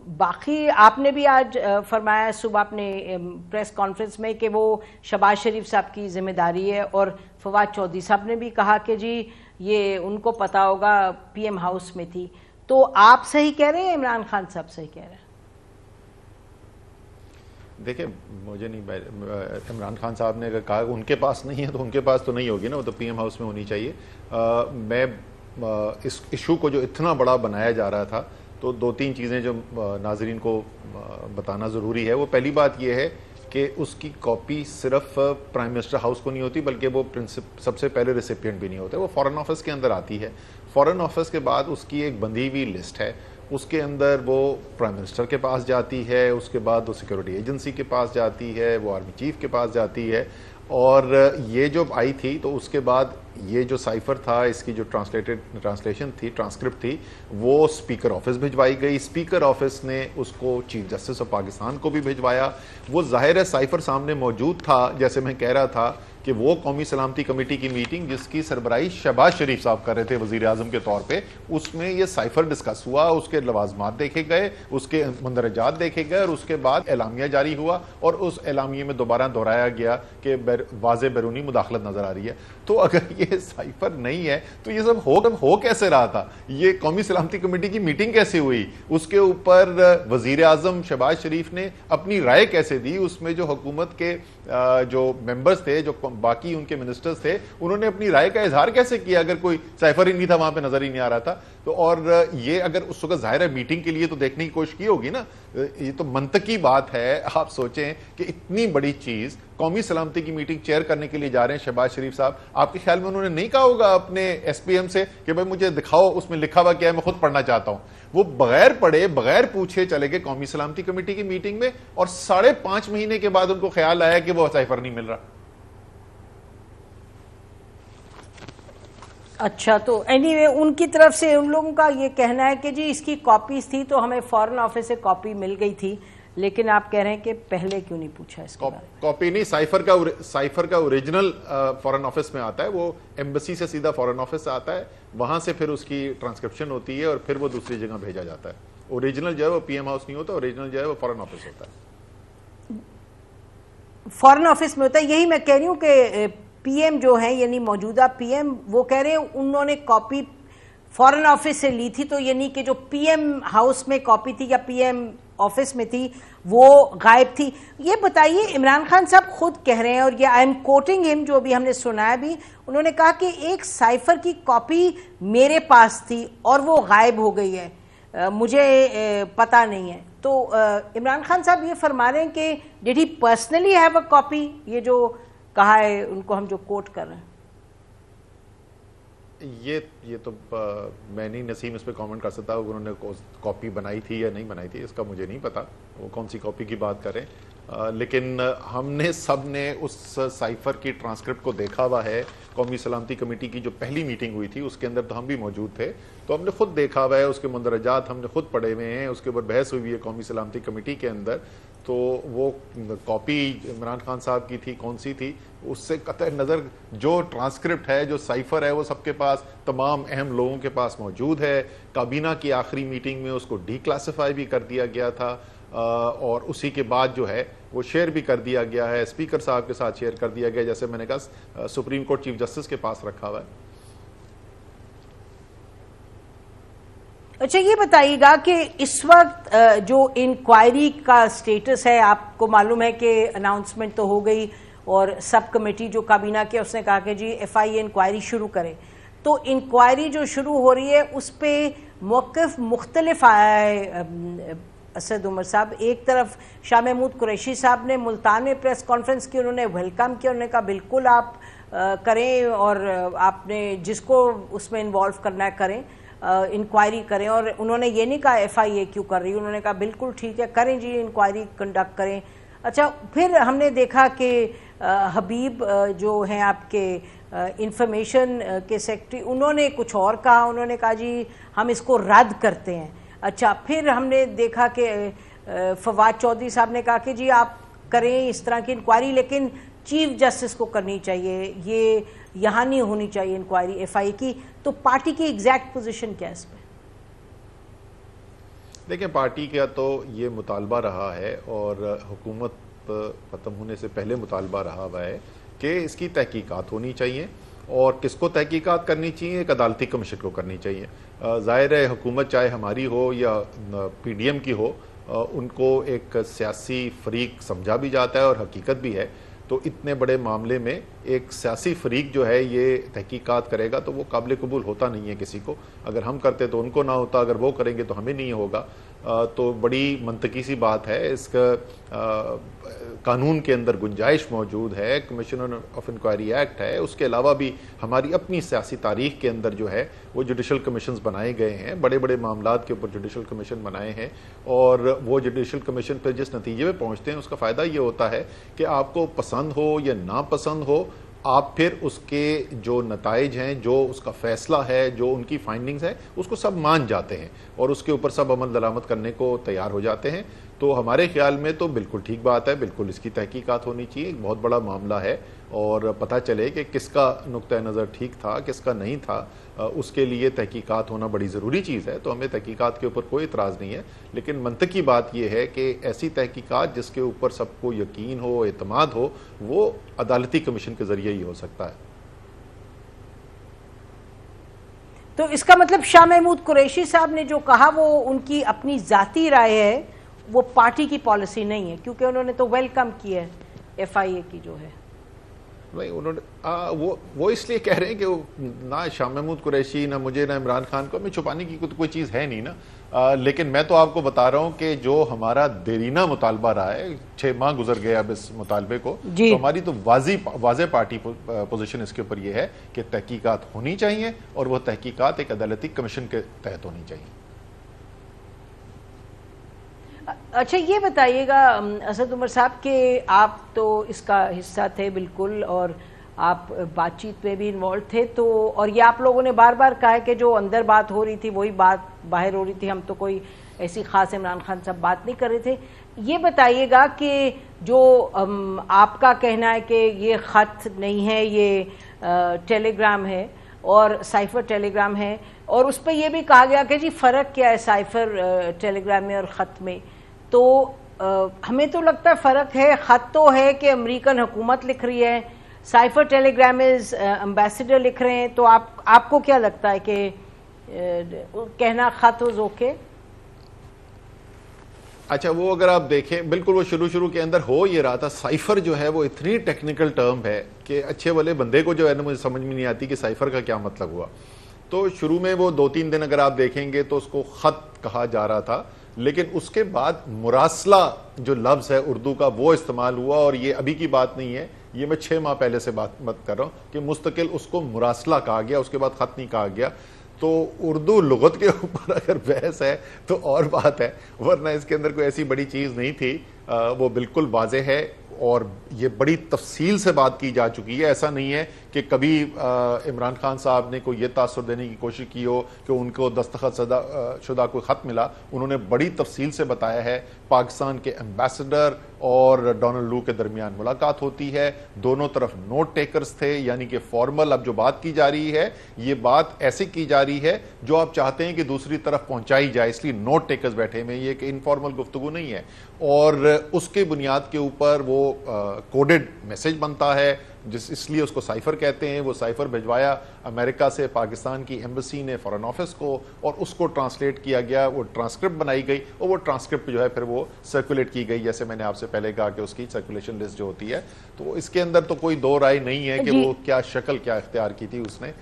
باقی آپ نے بھی آج فرمایا صبح اپنے پریس کانفرنس میں کہ وہ شہباز شریف صاحب کی ذمہ داری ہے، اور فواد چودھری صاحب نے بھی کہا کہ جی یہ ان کو پتا ہوگا، پی ایم ہاؤس میں تھی. تو آپ صحیح کہہ رہے ہیں، عمران خان صاحب صحیح کہہ رہے ہیں؟ دیکھیں مجھے نہیں، عمران خان صاحب نے اگر کہا ان کے پاس نہیں ہے تو ان کے پاس تو نہیں ہوگی نا، وہ تو پی ایم ہاؤس میں ہونی چاہیے. میں اس ایشو کو جو اتنا بڑا بنایا جا رہا تھا تو دو تین چیزیں جو ناظرین کو بتانا ضروری ہے. وہ پہلی بات یہ ہے کہ اس کی کاپی صرف پرائم منسٹر ہاؤس کو نہیں ہوتی، بلکہ وہ سب سے پہلے ریسیپینٹ بھی نہیں ہوتے، وہ فارن آفس کے اندر آتی ہے. فارن آفس کے بعد اس کی ایک بندھی ہوئی لسٹ ہے، اس کے اندر وہ پرائم منسٹر کے پاس جاتی ہے، اس کے بعد وہ سیکیورٹی ایجنسی کے پاس جاتی ہے، وہ آرمی چیف کے پاس جاتی ہے. اور یہ جو آئی تھی تو اس کے بعد یہ جو سائفر تھا، اس کی جو ٹرانسلیشن تھی، ٹرانسکرپٹ تھی، وہ اسپیکر آفس بھجوائی گئی. اسپیکر آفس نے اس کو چیف جسٹس آف پاکستان کو بھی بھجوایا. وہ ظاہر ہے سائفر سامنے موجود تھا، جیسے میں کہہ رہا تھا کہ وہ قومی سلامتی کمیٹی کی میٹنگ جس کی سربراہی شہباز شریف صاحب کر رہے تھے وزیر اعظم کے طور پہ، اس میں یہ سائفر ڈسکس ہوا، اس کے لوازمات دیکھے گئے، اس کے مندرجات دیکھے گئے، اور اس کے بعد اعلامیہ جاری ہوا، اور اس اعلامیے میں دوبارہ دہرایا گیا کہ واضح بیرونی مداخلت نظر آ رہی ہے. تو اگر یہ سائفر نہیں ہے تو یہ سب ہو کیسے رہا تھا؟ یہ قومی سلامتی کمیٹی کی میٹنگ کیسے ہوئی؟ اس کے اوپر وزیر اعظم شہباز شریف نے اپنی رائے کیسے دی؟ اس میں جو حکومت کے جو ممبرز تھے، جو باقی ان کے منسٹرز تھے، انہوں نے اپنی رائے کا اظہار کیسے کیا اگر کوئی سائفر ہی نہیں تھا وہاں پہ، نظر ہی نہیں آ رہا تھا؟ تو اور یہ اگر اس وقت ظاہر ہے میٹنگ کے لیے تو دیکھنے کی کوشش کی ہوگی نا. یہ تو منطقی بات ہے. آپ سوچیں کہ اتنی بڑی چیز قومی سلامتی کی میٹنگ چیئر کرنے کے لیے جا رہے ہیں شہباز شریف صاحب، آپ کے خیال میں انہوں نے نہیں کہا ہوگا اپنے ایس پی ایم سے کہ بھائی مجھے دکھاؤ اس میں لکھا ہوا کیا ہے، میں خود پڑھنا چاہتا ہوں؟ وہ بغیر پڑھے بغیر پوچھے چلے گئے قومی سلامتی کمیٹی کی میٹنگ میں، اور 5.5 مہینے کے بعد ان کو خیال آیا کہ وہ سائفر نہیں مل رہا. اچھا، تو اینی وے ان کی طرف سے ان لوگوں کا یہ کہنا ہے کہ جی اس کی کاپیز تھی تو ہمیں فارن آفس سے کاپی مل گئی تھی، لیکن آپ کہہ رہے ہیں کہ پہلے کیوں نہیں پوچھا اس کے بارے میں؟ کاپی نہیں، سائفر کا اوریجنل فارن آفس میں آتا ہے، وہ ایمبسی سے سیدھا فارن آفس سے آتا ہے، وہاں سے پھر اس کی ٹرانسکرپشن ہوتی ہے اور پھر وہ دوسری جگہ بھیجا جاتا ہے. اوریجنل جو ہے وہ پی ایم ہاؤس نہیں ہوتا، اوریجنل جو ہے وہ فارن آفس ہوتا ہے. فارن آفس میں ہوتا ہے. یہی میں کہہ رہی ہوں کہ پی ایم جو ہیں، یعنی موجودہ پی ایم، وہ کہہ رہے ہیں انہوں نے کاپی فارن آفس سے لی تھی، تو یعنی کہ جو پی ایم ہاؤس میں کاپی تھی یا پی ایم آفس میں تھی وہ غائب تھی. یہ بتائیے، عمران خان صاحب خود کہہ رہے ہیں، اور یہ آئی ایم کوٹنگ ہم، جو بھی ہم نے سنا ہے بھی، انہوں نے کہا کہ ایک سائفر کی کاپی میرے پاس تھی اور وہ غائب ہو گئی ہے، مجھے پتہ نہیں ہے. تو عمران خان صاحب یہ فرما رہے ہیں کہ did he personally have a copy, یہ جو کہا ہے ان کو ہم جو کوٹ کر رہے ہیں. یہ تو میں نہیں نسیم اس پہ کامنٹ کر سکتا انہوں نے کاپی بنائی تھی یا نہیں بنائی تھی، اس کا مجھے نہیں پتا وہ کون سی کاپی کی بات کریں. لیکن ہم نے سب نے اس سائفر کی ٹرانسکرپٹ کو دیکھا ہوا ہے. قومی سلامتی کمیٹی کی جو پہلی میٹنگ ہوئی تھی اس کے اندر تو ہم بھی موجود تھے، تو ہم نے خود دیکھا ہوا ہے، اس کے مندرجات ہم نے خود پڑھے ہوئے ہیں، اس کے اوپر بحث ہوئی ہے قومی سلامتی کمیٹی کے اندر. تو وہ کاپی عمران خان صاحب کی تھی، کون سی تھی، اس سے قطع نظر جو ٹرانسکرپٹ ہے، جو سائفر ہے، وہ سب کے پاس، تمام اہم لوگوں کے پاس موجود ہے. کابینہ کی آخری میٹنگ میں اس کو ڈی کلاسیفائی بھی کر دیا گیا تھا، اور اسی کے بعد جو ہے وہ شیئر بھی کر دیا گیا ہے، اسپیکر صاحب کے ساتھ شیئر کر دیا گیا، جیسے میں نے کہا سپریم کورٹ چیف جسٹس کے پاس رکھا ہوا ہے. اچھا، یہ بتائیے گا کہ اس وقت جو انکوائری کا سٹیٹس ہے، آپ کو معلوم ہے کہ اناؤنسمنٹ تو ہو گئی، اور سب کمیٹی جو کابینہ کے اس نے کہا کہ جی ایف آئی اے انکوائری شروع کرے. تو انکوائری جو شروع ہو رہی ہے اس پہ موقف مختلف آیا ہے اسد عمر صاحب. ایک طرف شاہ محمود قریشی صاحب نے ملتان میں پریس کانفرنس کی، انہوں نے ویلکم کیا، انہوں نے کہا بالکل آپ کریں، اور آپ نے جس کو اس میں انوالو کرنا ہے کریں، انکوائری کریں. اور انہوں نے یہ نہیں کہا ایف آئی اے کیوں کر رہی، انہوں نے کہا بالکل ٹھیک ہے کریں جی، انکوائری کنڈکٹ کریں. اچھا، پھر ہم نے دیکھا کہ حبیب جو ہیں آپ کے انفارمیشن کے سیکرٹری، انہوں نے کچھ اور کہا، انہوں نے کہا جی ہم اس کو رد کرتے ہیں. اچھا، پھر ہم نے دیکھا کہ فواد چودھری صاحب نے کہا کہ جی آپ کریں اس طرح کی انکوائری، لیکن چیف جسٹس کو کرنی چاہیے، یہ یہاں نہیں ہونی چاہیے انکوائری ایف آئی کی. تو پارٹی کی ایگزیکٹ پوزیشن کیا ہے اس پہ؟ دیکھیں پارٹی کا تو یہ مطالبہ رہا ہے اور حکومت ختم ہونے سے پہلے مطالبہ رہا ہوا ہے کہ اس کی تحقیقات ہونی چاہیے. اور کس کو تحقیقات کرنی چاہیے؟ ایک عدالتی کمیشن کو کرنی چاہیے. ظاہر ہے حکومت چاہے ہماری ہو یا پی ڈی ایم کی ہو, ان کو ایک سیاسی فریق سمجھا بھی جاتا ہے اور حقیقت بھی ہے. تو اتنے بڑے معاملے میں ایک سیاسی فریق جو ہے یہ تحقیقات کرے گا تو وہ قابل قبول ہوتا نہیں ہے کسی کو. اگر ہم کرتے تو ان کو نہ ہوتا, اگر وہ کریں گے تو ہمیں نہیں ہوگا. تو بڑی منطقی سی بات ہے. اس کا قانون کے اندر گنجائش موجود ہے, کمیشن آف انکوائری ایکٹ ہے. اس کے علاوہ بھی ہماری اپنی سیاسی تاریخ کے اندر جو ہے وہ جوڈیشل کمیشنز بنائے گئے ہیں, بڑے بڑے معاملات کے اوپر جوڈیشل کمیشن بنائے ہیں. اور وہ جوڈیشل کمیشن پہ جس نتیجے پہ پہنچتے ہیں اس کا فائدہ یہ ہوتا ہے کہ آپ کو پسند ہو یا ناپسند ہو, آپ پھر اس کے جو نتائج ہیں, جو اس کا فیصلہ ہے, جو ان کی فائنڈنگز ہیں, اس کو سب مان جاتے ہیں اور اس کے اوپر سب عمل درآمد کرنے کو تیار ہو جاتے ہیں. تو ہمارے خیال میں تو بالکل ٹھیک بات ہے, بالکل اس کی تحقیقات ہونی چاہیے. ایک بہت بڑا معاملہ ہے اور پتہ چلے کہ کس کا نقطہ نظر ٹھیک تھا کس کا نہیں تھا, اس کے لیے تحقیقات ہونا بڑی ضروری چیز ہے. تو ہمیں تحقیقات کے اوپر کوئی اعتراض نہیں ہے, لیکن منطقی بات یہ ہے کہ ایسی تحقیقات جس کے اوپر سب کو یقین ہو, اعتماد ہو, وہ عدالتی کمیشن کے ذریعے ہی ہو سکتا ہے. تو اس کا مطلب شاہ محمود قریشی صاحب نے جو کہا وہ ان کی اپنی ذاتی رائے ہے, وہ پارٹی کی پالیسی نہیں ہے, کیونکہ انہوں نے تو ویلکم کیا ہے ایف آئی اے کی جو ہے. نہیں, انہوں نے وہ اس لیے کہہ رہے ہیں کہ نہ شاہ محمود قریشی, نہ مجھے, نہ عمران خان کو, ہمیں چھپانے کی کوئی چیز ہے نہیں نا. لیکن میں تو آپ کو بتا رہا ہوں کہ جو ہمارا دیرینہ مطالبہ رہا ہے, 6 ماہ گزر گئے اب اس مطالبے کو, تو ہماری تو واضح پارٹی پوزیشن اس کے اوپر یہ ہے کہ تحقیقات ہونی چاہیے اور وہ تحقیقات ایک عدالتی کمیشن کے تحت ہونی چاہیے. اچھا یہ بتائیے گا اسد عمر صاحب کہ آپ تو اس کا حصہ تھے بالکل, اور آپ بات چیت میں بھی انوالو تھے, تو اور یہ آپ لوگوں نے بار بار کہا ہے کہ جو اندر بات ہو رہی تھی وہی بات باہر ہو رہی تھی, ہم تو کوئی ایسی خاص عمران خان صاحب بات نہیں کر رہے تھے. یہ بتائیے گا کہ جو آپ کا کہنا ہے کہ یہ خط نہیں ہے, یہ ٹیلی گرام ہے اور سائفر ٹیلی گرام ہے, اور اس پہ یہ بھی کہا گیا کہ جی فرق کیا ہے سائفر ٹیلی گرام میں اور خط میں. تو ہمیں تو لگتا ہے فرق ہے. خط تو ہے کہ امریکن حکومت لکھ رہی ہے, سائفر ٹیلی گرامز امبیسڈر لکھ رہے ہیں. تو آپ کو کیا لگتا ہے کہ کہنا خط و اوکے؟ اچھا, وہ اگر آپ دیکھیں بالکل وہ شروع کے اندر ہو یہ رہا تھا. سائفر جو ہے وہ اتنی ٹیکنیکل ٹرم ہے کہ اچھے والے بندے کو جو ہے نا مجھے سمجھ میں نہیں آتی کہ سائفر کا کیا مطلب ہوا. تو شروع میں وہ 2-3 دن اگر آپ دیکھیں گے تو اس کو خط کہا جا رہا تھا, لیکن اس کے بعد مراسلہ جو لفظ ہے اردو کا وہ استعمال ہوا. اور یہ ابھی کی بات نہیں ہے, یہ میں 6 ماہ پہلے سے بات کر رہا ہوں کہ مستقل اس کو مراسلہ کہا گیا, اس کے بعد خط نہیں کہا گیا. تو اردو لغت کے اوپر اگر بحث ہے تو اور بات ہے, ورنہ اس کے اندر کوئی ایسی بڑی چیز نہیں تھی. وہ بالکل واضح ہے اور یہ بڑی تفصیل سے بات کی جا چکی ہے. ایسا نہیں ہے کہ کبھی عمران خان صاحب نے کوئی یہ تاثر دینے کی کوشش کی ہو کہ ان کو دستخط شدہ کوئی خط ملا. انہوں نے بڑی تفصیل سے بتایا ہے. پاکستان کے ایمبیسڈر اور ڈونلڈ لو کے درمیان ملاقات ہوتی ہے, دونوں طرف نوٹ ٹیکرز تھے, یعنی کہ فارمل اب جو بات کی جا رہی ہے یہ بات ایسے کی جا رہی ہے جو آپ چاہتے ہیں کہ دوسری طرف پہنچائی جائے, اس لیے نوٹ ٹیکرز بیٹھے میں, یہ کہ انفارمل گفتگو نہیں ہے. اور اس کے بنیاد کے اوپر وہ کوڈڈ میسج بنتا ہے, اس لیے اس کو سائفر کہتے ہیں. وہ سائفر بھجوایا امریکہ سے پاکستان کی ایمبیسی نے فارن آفس کو, اور اس کو ٹرانسلیٹ کیا گیا, وہ ٹرانسکرپٹ بنائی گئی, اور وہ ٹرانسکرپٹ جو ہے پھر وہ سرکولیٹ کی گئی, جیسے میں نے آپ سے پہلے کہا کہ اس کی سرکولیشن لسٹ جو ہوتی ہے. تو اس کے اندر تو کوئی دو رائے نہیں ہے کہ وہ کیا شکل کیا اختیار کی تھی اس نے.